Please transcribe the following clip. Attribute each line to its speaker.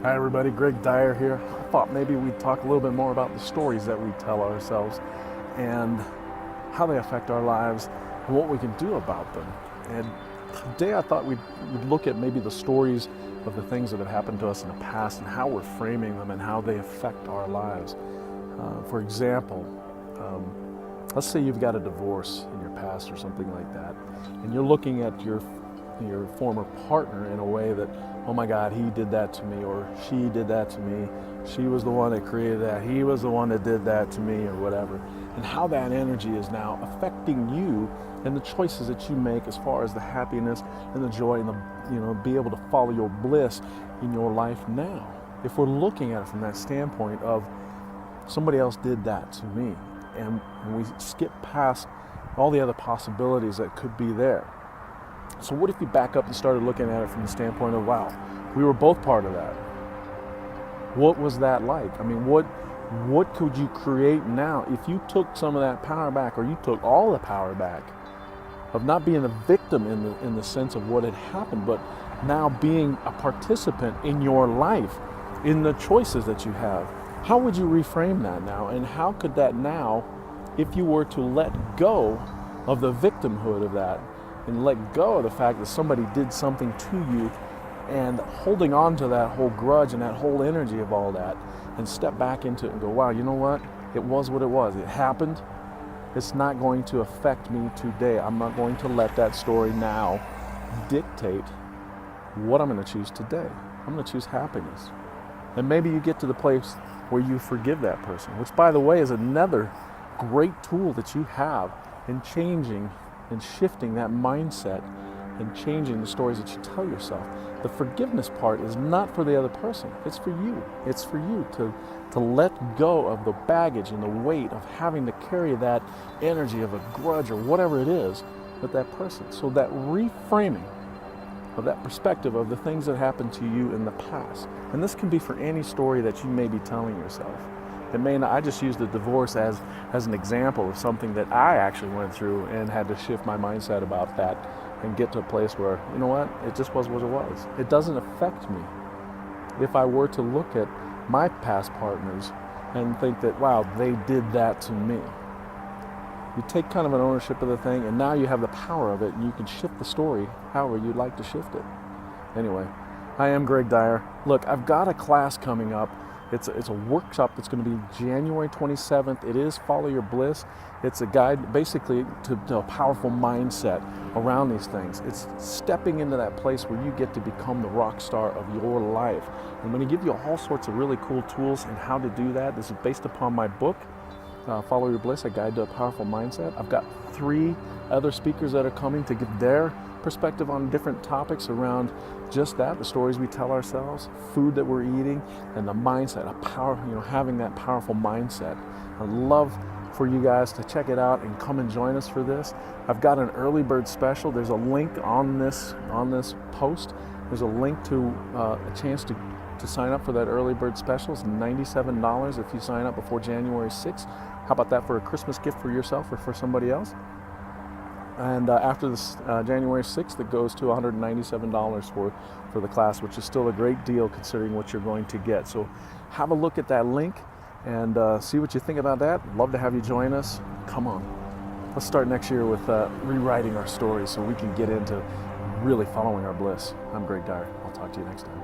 Speaker 1: Hi everybody, Greg Dyer here. I thought maybe we'd talk a little bit more about the stories that we tell ourselves and how they affect our lives and what we can do about them. And today I thought we'd look at maybe the stories of the things that have happened to us in the past and how we're framing them and how they affect our lives. For example, let's say you've got a divorce in your past or something like that, and you're looking at your former partner in a way that, oh my God, he did that to me, or she did that to me, she was the one that created that, he was the one that did that to me, or whatever, and how that energy is now affecting you and the choices that you make as far as the happiness and the joy and the, be able to follow your bliss in your life now. If we're looking at it from that standpoint of somebody else did that to me, and we skip past all the other possibilities that could be there. So what if you back up and started looking at it from the standpoint of, wow, we were both part of that. What was that like? I mean, what could you create now if you took some of that power back, or you took all the power back of not being a victim in the sense of what had happened, but now being a participant in your life, in the choices that you have? How would you reframe that now? And how could that now, if you were to let go of the victimhood of that, and let go of the fact that somebody did something to you, and holding on to that whole grudge and that whole energy of all that, and step back into it and go, wow, you know what? It was what it was. It happened. It's not going to affect me today. I'm not going to let that story now dictate what I'm going to choose today. I'm going to choose happiness. And maybe you get to the place where you forgive that person, which, by the way, is another great tool that you have in changing and shifting that mindset and changing the stories that you tell yourself. The forgiveness part is not for the other person. It's for you. It's for you to let go of the baggage and the weight of having to carry that energy of a grudge or whatever it is with that person. So that reframing of that perspective of the things that happened to you in the past. And this can be for any story that you may be telling yourself. It may not. I just used the divorce as an example of something that I actually went through and had to shift my mindset about that and get to a place where, you know what, it just was what it was. It doesn't affect me. If I were to look at my past partners and think that, wow, they did that to me. You take kind of an ownership of the thing, and now you have the power of it, and you can shift the story however you'd like to shift it. Anyway, I am Greg Dyer. Look, I've got a class coming up. It's a workshop that's going to be January 27th. It is Follow Your Bliss. It's a guide basically to a powerful mindset around these things. It's stepping into that place where you get to become the rock star of your life. I'm going to give you all sorts of really cool tools and how to do that. This is based upon my book, Follow Your Bliss, A Guide to a Powerful Mindset. I've got 3 other speakers that are coming to give their perspective on different topics around just that, the stories we tell ourselves, food that we're eating, and the mindset, having that powerful mindset. I'd love for you guys to check it out and come and join us for this. I've got an early bird special. There's a link on this post. There's a link to a chance to sign up for that early bird special. It's $97 if you sign up before January 6th. How about that for a Christmas gift for yourself or for somebody else? And after this January 6th, it goes to $197 for the class, which is still a great deal considering what you're going to get. So have a look at that link and see what you think about that. Love to have you join us. Come on. Let's start next year with rewriting our stories so we can get into really following our bliss. I'm Greg Dyer. I'll talk to you next time.